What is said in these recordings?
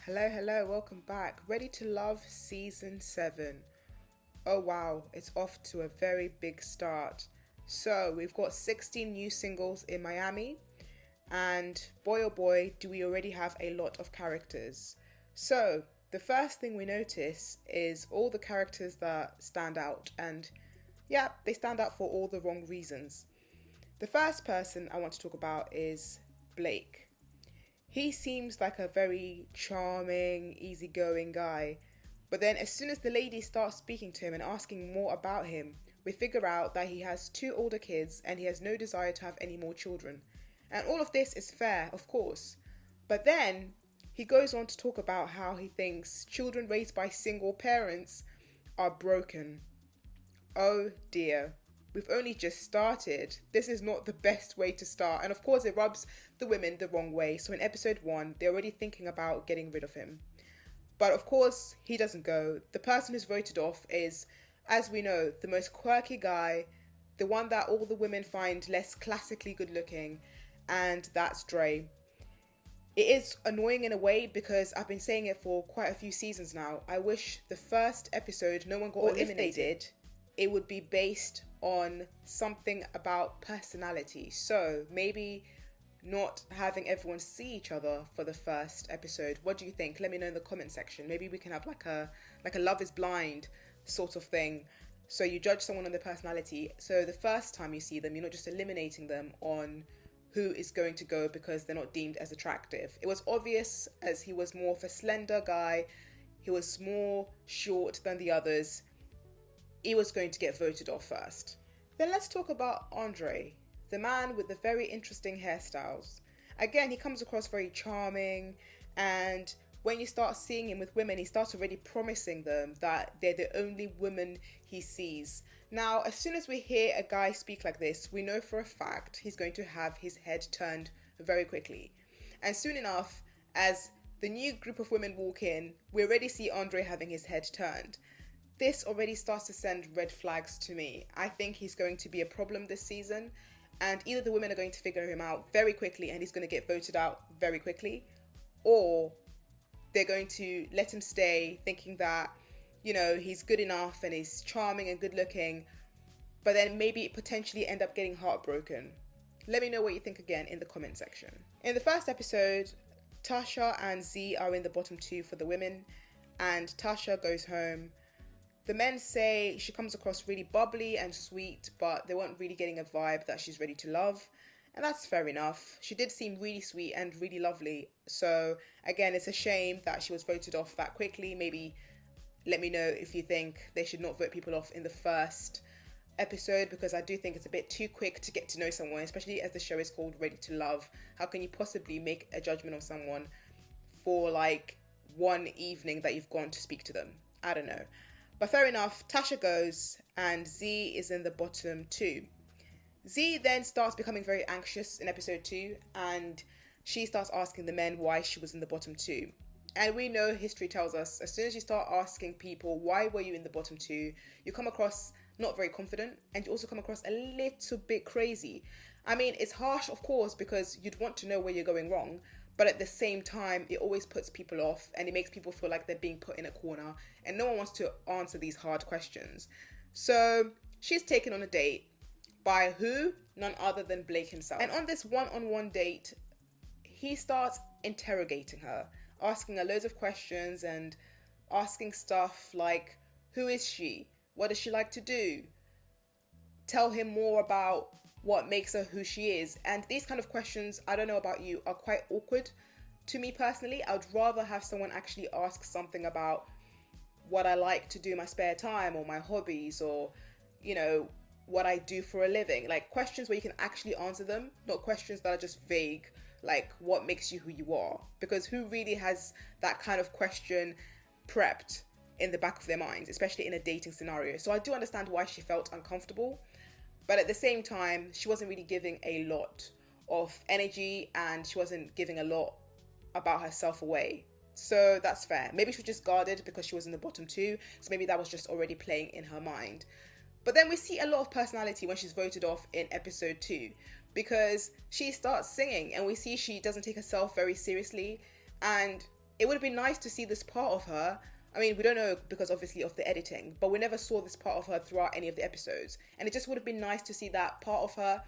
Hello, welcome back. Ready to Love Season 7. Oh wow, it's off to a very big start. So, we've got 16 new singles in Miami, and boy oh boy, do we already have a lot of characters. So, the first thing we notice is all the characters that stand out, and yeah, they stand out for all the wrong reasons. The first person I want to talk about is Blake. He seems like a very charming, easygoing guy. But then, as soon as the ladies start speaking to him and asking more about him, we figure out that he has two older kids and he has no desire to have any more children. And all of this is fair, of course. But then, he goes on to talk about how he thinks children raised by single parents are broken. Oh dear. We've only just started. This is not the best way to start. And of course, it rubs the women the wrong way. So in episode 1, they're already thinking about getting rid of him. But of course, he doesn't go. The person who's voted off is, as we know, the most quirky guy, the one that all the women find less classically good looking, and that's Dre. It is annoying in a way because I've been saying it for quite a few seasons now. I wish the first episode no one got eliminated. If they did, it would be based on something about personality. So maybe not having everyone see each other for the first episode. What do you think? Let me know in the comment section. Maybe we can have like a Love is Blind sort of thing. So you judge someone on their personality. So the first time you see them, you're not just eliminating them on who is going to go because they're not deemed as attractive. It was obvious as he was more of a slender guy. He was more short than the others. He was going to get voted off first. Then let's talk about Andre, the man with the very interesting hairstyles. Again, he comes across very charming, and when you start seeing him with women, he starts already promising them that they're the only women he sees. Now, as soon as we hear a guy speak like this, we know for a fact he's going to have his head turned very quickly. And soon enough, as the new group of women walk in, we already see Andre having his head turned. This already starts to send red flags to me. I think he's going to be a problem this season, and either the women are going to figure him out very quickly and he's going to get voted out very quickly, or they're going to let him stay thinking that, he's good enough and he's charming and good looking, but then maybe potentially end up getting heartbroken. Let me know what you think again in the comment section. In the first episode, Tasha and Z are in the bottom 2 for the women, and Tasha goes home. The men say she comes across really bubbly and sweet, but they weren't really getting a vibe that she's ready to love. And that's fair enough. She did seem really sweet and really lovely. So again, it's a shame that she was voted off that quickly. Maybe let me know if you think they should not vote people off in the first episode, because I do think it's a bit too quick to get to know someone, especially as the show is called Ready to Love. How can you possibly make a judgment of someone for like one evening that you've gone to speak to them? I don't know. But fair enough, Tasha goes and Z is in the bottom 2. Z then starts becoming very anxious in episode 2, and she starts asking the men why she was in the bottom 2. And we know history tells us as soon as you start asking people why were you in the bottom 2, you come across not very confident, and you also come across a little bit crazy. I mean, it's harsh, of course, because you'd want to know where you're going wrong, but at the same time, it always puts people off and it makes people feel like they're being put in a corner and no one wants to answer these hard questions. So she's taken on a date by who? None other than Blake himself. And on this one-on-one date, he starts interrogating her, asking her loads of questions and asking stuff like, who is she? What does she like to do? Tell him more about what makes her who she is. And these kind of questions, I don't know about you, are quite awkward to me personally. I would rather have someone actually ask something about what I like to do in my spare time, or my hobbies, or what I do for a living. Like questions where you can actually answer them, not questions that are just vague, like what makes you who you are. Because who really has that kind of question prepped in the back of their minds, especially in a dating scenario? So I do understand why she felt uncomfortable. But at the same time, she wasn't really giving a lot of energy and she wasn't giving a lot about herself away. So that's fair. Maybe she was just guarded because she was in the bottom 2. So maybe that was just already playing in her mind. But then we see a lot of personality when she's voted off in episode 2, because she starts singing and we see she doesn't take herself very seriously. And it would have been nice to see this part of her. I mean, we don't know because obviously of the editing, but we never saw this part of her throughout any of the episodes. And it just would have been nice to see that part of her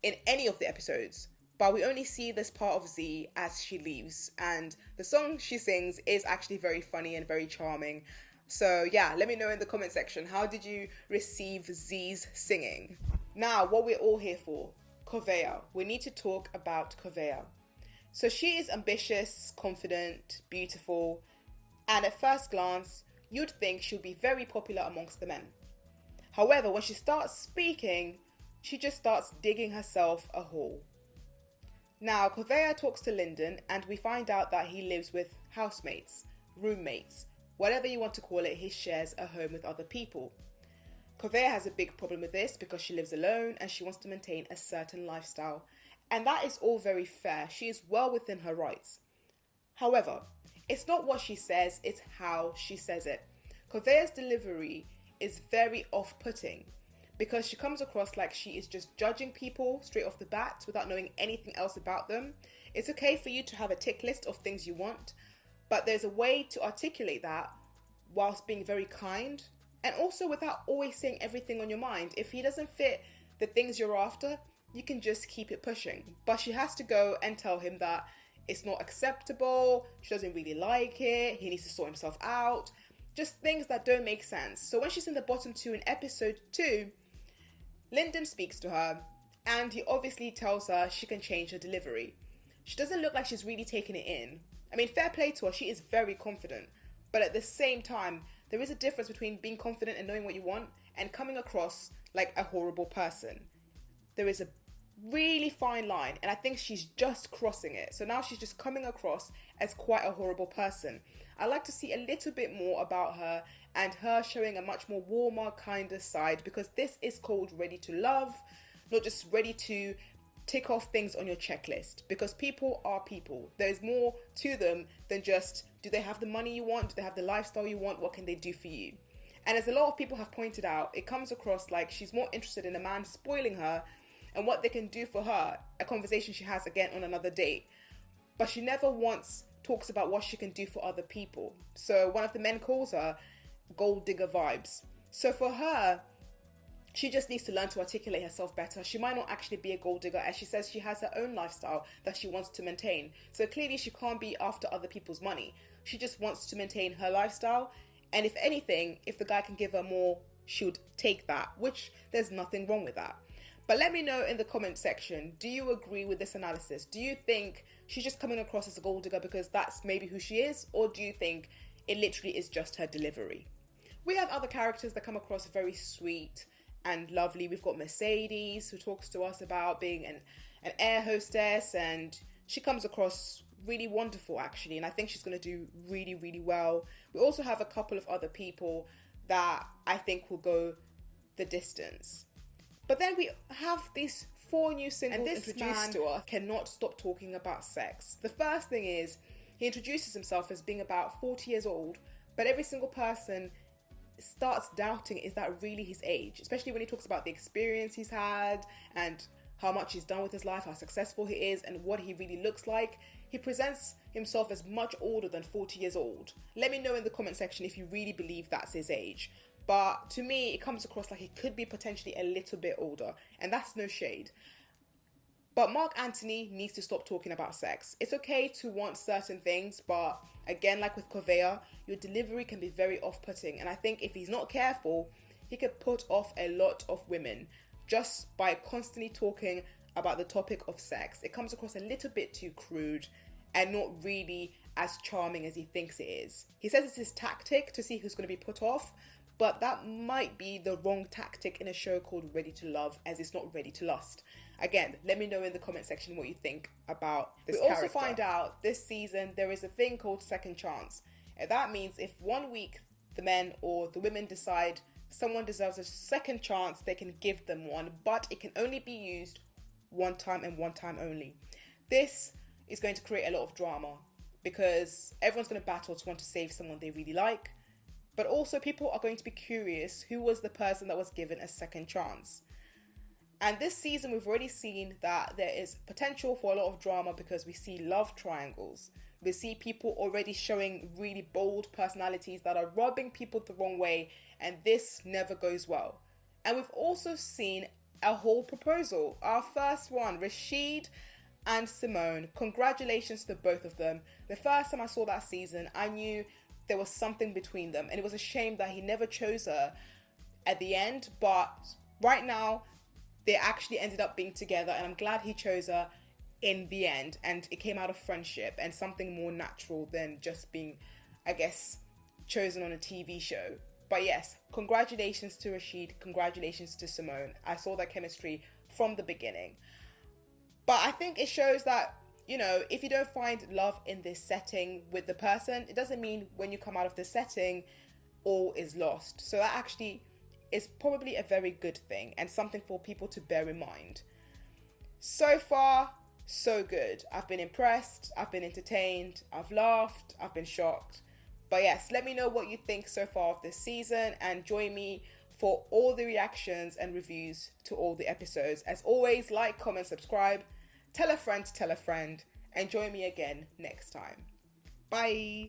in any of the episodes. But we only see this part of Z as she leaves. And the song she sings is actually very funny and very charming. So yeah, let me know in the comment section, how did you receive Z's singing? Now, what we're all here for, Corvea. We need to talk about Corvea. So she is ambitious, confident, beautiful, and at first glance, you'd think she'll be very popular amongst the men. However, when she starts speaking, she just starts digging herself a hole. Now, Corvea talks to Lyndon, and we find out that he lives with housemates, roommates, whatever you want to call it. He shares a home with other people. Corvea has a big problem with this because she lives alone and she wants to maintain a certain lifestyle. And that is all very fair. She is well within her rights. However, it's not what she says, it's how she says it. Corvea's delivery is very off-putting because she comes across like she is just judging people straight off the bat without knowing anything else about them. It's okay for you to have a tick list of things you want, but there's a way to articulate that whilst being very kind and also without always saying everything on your mind. If he doesn't fit the things you're after, you can just keep it pushing. But she has to go and tell him that it's not acceptable, she doesn't really like it, he needs to sort himself out. Just things that don't make sense. So when she's in the bottom 2 in episode 2, Lyndon speaks to her and he obviously tells her she can change her delivery. She doesn't look like she's really taking it in. I mean, fair play to her, she is very confident. But at the same time, there is a difference between being confident and knowing what you want and coming across like a horrible person. There is a really fine line, and I think she's just crossing it. So now she's just coming across as quite a horrible person. I'd like to see a little bit more about her and her showing a much more warmer, kinder side, because this is called Ready to Love, not just ready to tick off things on your checklist, because people are people. There's more to them than just, do they have the money you want? Do they have the lifestyle you want? What can they do for you? And as a lot of people have pointed out, it comes across like she's more interested in a man spoiling her and what they can do for her, a conversation she has again on another date. But she never once talks about what she can do for other people. So one of the men calls her gold digger vibes. So for her, she just needs to learn to articulate herself better. She might not actually be a gold digger, as she says she has her own lifestyle that she wants to maintain. So clearly she can't be after other people's money. She just wants to maintain her lifestyle. And if anything, if the guy can give her more, she would take that, which there's nothing wrong with that. But let me know in the comment section, do you agree with this analysis? Do you think she's just coming across as a gold digger because that's maybe who she is? Or do you think it literally is just her delivery? We have other characters that come across very sweet and lovely. We've got Mercedes, who talks to us about being an air hostess, and she comes across really wonderful actually, and I think she's going to do really, really well. We also have a couple of other people that I think will go the distance. But then we have these 4 new singles, and this introduced to us cannot stop talking about sex. The first thing is, he introduces himself as being about 40 years old, but every single person starts doubting, is that really his age? Especially when he talks about the experience he's had and how much he's done with his life, how successful he is, and what he really looks like. He presents himself as much older than 40 years old. Let me know in the comment section if you really believe that's his age. But to me, it comes across like he could be potentially a little bit older, and that's no shade. But Mark Antony needs to stop talking about sex. It's okay to want certain things, but again, like with Corvea, your delivery can be very off-putting. And I think if he's not careful, he could put off a lot of women just by constantly talking about the topic of sex. It comes across a little bit too crude and not really as charming as he thinks it is. He says it's his tactic to see who's going to be put off, but that might be the wrong tactic in a show called Ready to Love, as it's not Ready to Lust. Again, let me know in the comment section what you think about this character. We also find out this season there is a thing called second chance. And that means if one week the men or the women decide someone deserves a second chance, they can give them one, but it can only be used one time and one time only. This is going to create a lot of drama because everyone's going to battle to want to save someone they really like. But also people are going to be curious who was the person that was given a second chance. And this season we've already seen that there is potential for a lot of drama because we see love triangles. We see people already showing really bold personalities that are rubbing people the wrong way, and this never goes well. And we've also seen a whole proposal. Our first one, Rashid and Simone. Congratulations to both of them. The first time I saw that season, I knew there was something between them, and it was a shame that he never chose her at the end. But right now, they actually ended up being together, and I'm glad he chose her in the end, and it came out of friendship and something more natural than just being, I guess, chosen on a TV show. But yes, congratulations to Rashid, congratulations to Simone. I saw that chemistry from the beginning. But I think it shows that, if you don't find love in this setting with the person, it doesn't mean when you come out of the setting, all is lost. So that actually is probably a very good thing and something for people to bear in mind. So far, so good. I've been impressed, I've been entertained, I've laughed, I've been shocked. But yes, let me know what you think so far of this season, and join me for all the reactions and reviews to all the episodes. As always, like, comment, subscribe, tell a friend to tell a friend, and join me again next time. Bye.